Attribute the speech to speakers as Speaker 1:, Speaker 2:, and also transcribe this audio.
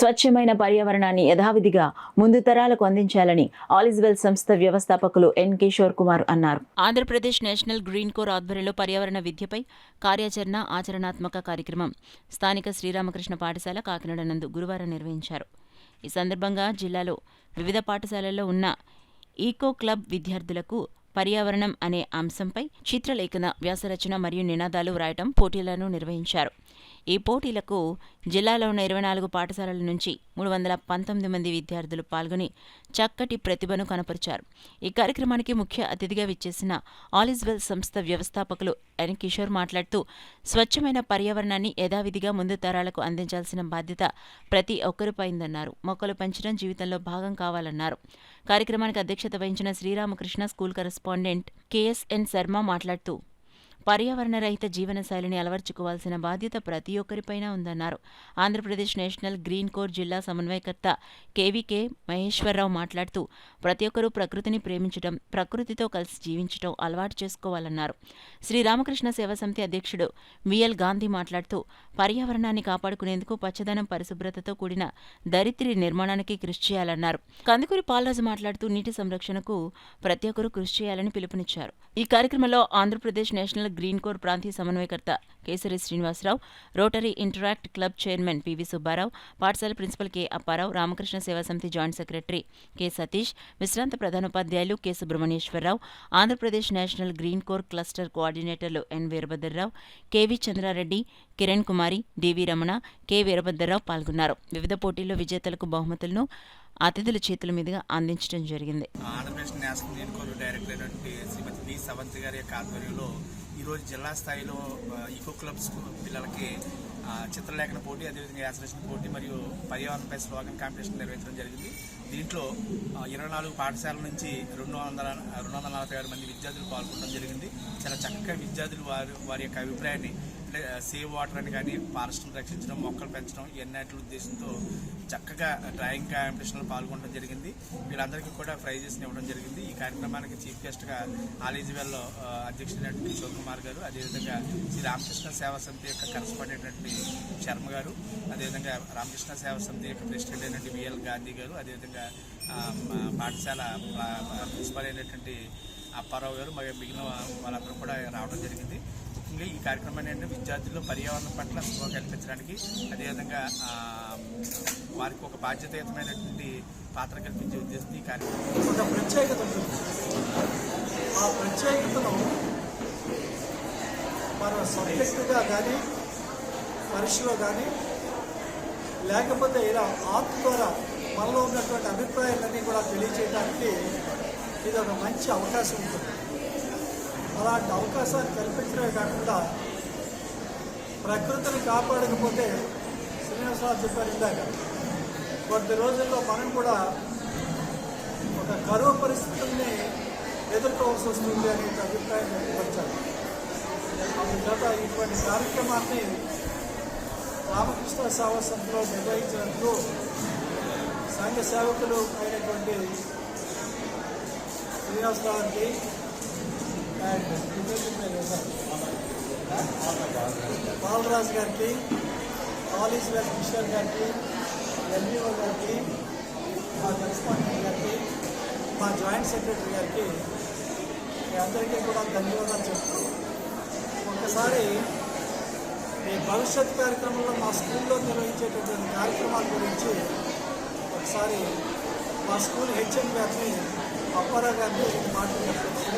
Speaker 1: స్వచ్ఛమైన పర్యావరణాన్ని యథావిధిగా ముందు తరాలకు అందించాలని ఆలిజ్వెల్ సంస్థ వ్యవస్థాపకులు ఎన్ కిషోర్ కుమార్ అన్నారు. ఆంధ్రప్రదేశ్ నేషనల్ గ్రీన్ కోర్ ఆధ్వర్యంలో పర్యావరణ విద్యపై కార్యాచరణ ఆచరణాత్మక కార్యక్రమం స్థానిక శ్రీరామకృష్ణ పాఠశాల కాకినాడ నందు గురువారం నిర్వహించారు. ఈ సందర్భంగా జిల్లాలో వివిధ పాఠశాలల్లో ఉన్న ఈకో క్లబ్ విద్యార్థులకు పర్యావరణం అనే అంశంపై చిత్రలేఖన, వ్యాసరచన మరియు నినాదాలు వ్రాయటం పోటీలను నిర్వహించారు. ఈ పోటీలకు జిల్లాలో ఉన్న 24 పాఠశాలల నుంచి 319 మంది విద్యార్థులు పాల్గొని చక్కటి ప్రతిభను కనపరిచారు. ఈ కార్యక్రమానికి ముఖ్య అతిథిగా విచ్చేసిన ఆలిజ్వెల్ సంస్థ వ్యవస్థాపకులు ఎన్ కిషోర్ మాట్లాడుతూ, స్వచ్ఛమైన పర్యావరణాన్ని యథావిధిగా ముందు తరాలకు అందించాల్సిన బాధ్యత ప్రతి ఒక్కరిపైందన్నారు. మొక్కలు పెంచడం జీవితంలో భాగం కావాలన్నారు. కార్యక్రమానికి అధ్యక్షత వహించిన Sri Ramakrishna school correspondent KSN Sharma మాట్లాడుతూ, పర్యావరణ రహిత జీవనశైలిని అలవర్చుకోవాల్సిన బాధ్యత ప్రతి ఒక్కరిపైన ఉందన్నారు. ఆంధ్రప్రదేశ్ నేషనల్ గ్రీన్ కోర్ జిల్లా సమన్వయకర్త కేవీకే మహేశ్వరరావు మాట్లాడుతూ, ప్రతి ఒక్కరూ ప్రకృతిని ప్రేమించడం, ప్రకృతితో కలిసి జీవించడం అలవాటు చేసుకోవాలన్నారు. శ్రీరామకృష్ణ సేవా సమితి అధ్యక్షుడు విఎల్ గాంధీ మాట్లాడుతూ, పర్యావరణాన్ని కాపాడుకునేందుకు పచ్చదనం, పరిశుభ్రతతో కూడిన దరిత్రి నిర్మాణానికి కృషి చేయాలన్నారు. కందుకూరి పాలరాజు మాట్లాడుతూ, నీటి సంరక్షణకు ప్రతి ఒక్కరూ కృషి చేయాలని పిలుపునిచ్చారు. ఈ కార్యక్రమంలో ఆంధ్రప్రదేశ్ నేషనల్ గ్రీన్ కోర్ ప్రాంతీయ సమన్వయకర్త Kesari Srinivasarao, rotary interact club chairman PV Subbarao, పాఠశాల ప్రిన్సిపల్ కె అప్పారావు, రామకృష్ణ సేవా సమితి జాయింట్ సెక్రటరీ కె సతీష్, విశ్రాంత ప్రధానోపాధ్యాయులు K Subrahmanyeswara Rao, Andhra Pradesh national green corps cluster కోఆర్డినేటర్లు N Veerabhadra Rao, KV Chandra Reddy, Kiran Kumari, DV Ramana, K Veerabhadra Rao పాల్గొన్నారు. వివిధ పోటీల్లో విజేతలకు బహుమతులను అతిథుల చేతుల మీదుగా అందించడం జరిగింది.
Speaker 2: Andhra Pradesh national green corps director Shrimati V Savanthi గారి యొక్క ఆధ్వర్యంలో ఈరోజు జిల్లా స్థాయిలో ఈకో క్లబ్స్ పిల్లలకి చిత్రలేఖన పోటీ, అదేవిధంగా వ్యాసరచన పోటీ మరియు పర్యావరణపై స్లోగన్ కాంపిటీషన్ నిర్వహించడం జరిగింది. దీంట్లో 24 పాఠశాలల నుంచి 246 మంది విద్యార్థులు పాల్గొనడం జరిగింది. చాలా చక్కగా విద్యార్థులు వారి యొక్క అభిప్రాయాన్ని సేవ్ వాటర్ అని కానీ, ఫారెస్ట్ను రక్షించడం, మొక్కలు పెంచడం ఇవన్నిటి ఉద్దేశంతో చక్కగా డ్రాయింగ్ కాంపిటీషన్లో పాల్గొనడం జరిగింది. వీళ్ళందరికీ కూడా ప్రైజెస్ని ఇవ్వడం జరిగింది. ఈ కార్యక్రమానికి చీఫ్ గెస్ట్గా ఆలిజ్వెల్ అధ్యక్షుడైనటువంటి కిషోర్ కుమార్ గారు, అదేవిధంగా శ్రీ రామకృష్ణ సేవా సమితి యొక్క కరెస్పాండెంట్ అయినటువంటి శర్మ గారు, అదేవిధంగా రామకృష్ణ సేవా సమితి యొక్క ప్రెసిడెంట్ అయినటువంటి విఎల్ గాంధీ గారు, అదేవిధంగా పాఠశాల ప్రిన్సిపల్ అయినటువంటి అప్పారావు గారు, మిగిలిన వాళ్ళందరూ కూడా రావడం జరిగింది. ముఖ్యంగా ఈ కార్యక్రమాన్ని అంటే విద్యార్థుల్లో పర్యావరణం పట్ల స్పృహ కల్పించడానికి, అదేవిధంగా వారికి ఒక బాధ్యతాయుతమైనటువంటి పాత్ర కల్పించే ఉద్దేశం ఈ కార్యక్రమం.
Speaker 3: ఒక ప్రత్యేకత ఉంటుంది. ఆ ప్రత్యేకతను మన సబ్జెక్టుగా కానీ, పరీక్షలో కానీ, లేకపోతే ఇలా ఆర్ట్ ద్వారా మనలో ఉన్నటువంటి అభిప్రాయాలన్నీ కూడా తెలియజేయడానికి ఇది ఒక మంచి అవకాశం ఉంటుంది. అలాంటి అవకాశాన్ని కల్పించడమే కాకుండా ప్రకృతిని కాపాడకపోతే శ్రీనివాసరావు చెప్పారు ఇందాక, కొద్ది రోజుల్లో మనం కూడా ఒక కరువు పరిస్థితుల్ని ఎదుర్కోవాల్సి వస్తుంది అనే అభిప్రాయం వ్యక్తపరిచారు. అందుచేత ఇటువంటి కార్యక్రమాన్ని రామకృష్ణ సేవా సంస్థలో నిర్వహించినందుకు సంఘ సేవకులు అయినటువంటి శ్రీనివాసరావుకి అండ్ బాలరాజు గారికి, ఆలిజ్వెల్ కిషోర్ గారికి, ఎన్బీఓ గారికి, మా కరెస్పాండెంట్ గారికి, మా జాయింట్ సెక్రటరీ గారికి, మీ అందరికీ కూడా ధన్యవాదాలు చెప్తూ, ఒకసారి ఈ భవిష్యత్ కార్యక్రమంలో మా స్కూల్లో నిర్వహించేటటువంటి కార్యక్రమాల గురించి ఒకసారి మా స్కూల్ హెచ్ఎం గారిని, అప్పారావు గారిని మాట్లాడుతున్నాను.